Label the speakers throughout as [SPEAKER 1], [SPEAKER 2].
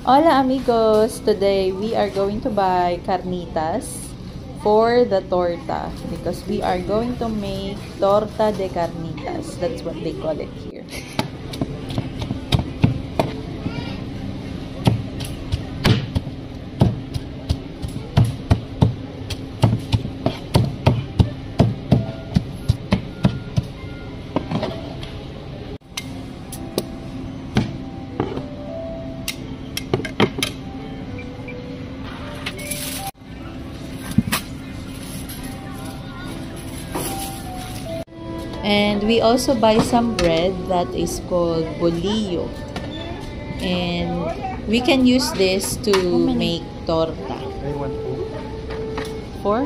[SPEAKER 1] Hola amigos! Today we are going to buy carnitas for the torta because we are going to make torta de carnitas. That's what they call it here. And we also buy some bread that is called bolillo. And we can use this to make torta.
[SPEAKER 2] I want two.
[SPEAKER 1] 4?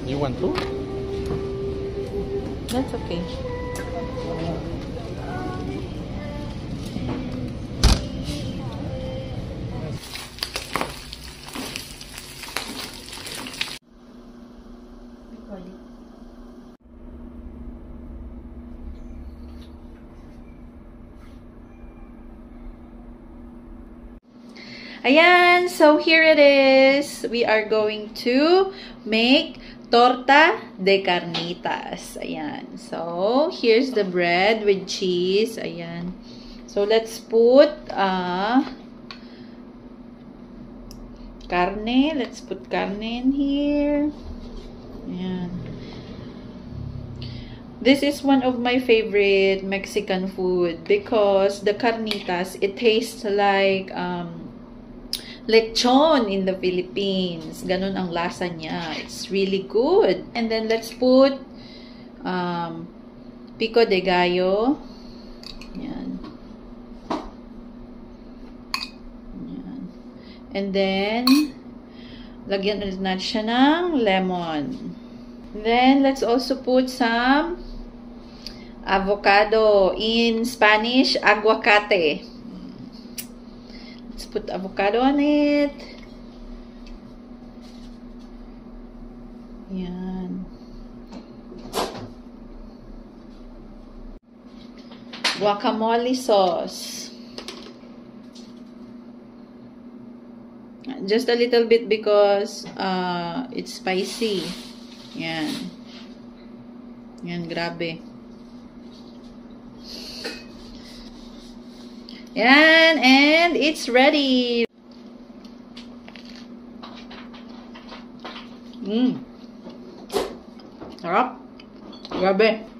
[SPEAKER 2] You want two?
[SPEAKER 1] That's okay. Ayan, so here it is. We are going to make torta de carnitas. Ayan. So, here's the bread with cheese. Ayan. So, let's put carne. Let's put carne in here. Ayan. This is one of my favorite Mexican food because the carnitas, it tastes like lechon in the Philippines. Ganun ang lasa niya. It's really good. And then let's put pico de gallo. Yan. Yan. And then lagyan ulit natin siya ng lemon. Then let's also put some avocado. In Spanish, aguacate. Put avocado on it. Yan. Guacamole sauce. Just a little bit because it's spicy. Yan. Yan, grabe. Yan, and it's ready. Sarap. Grabe.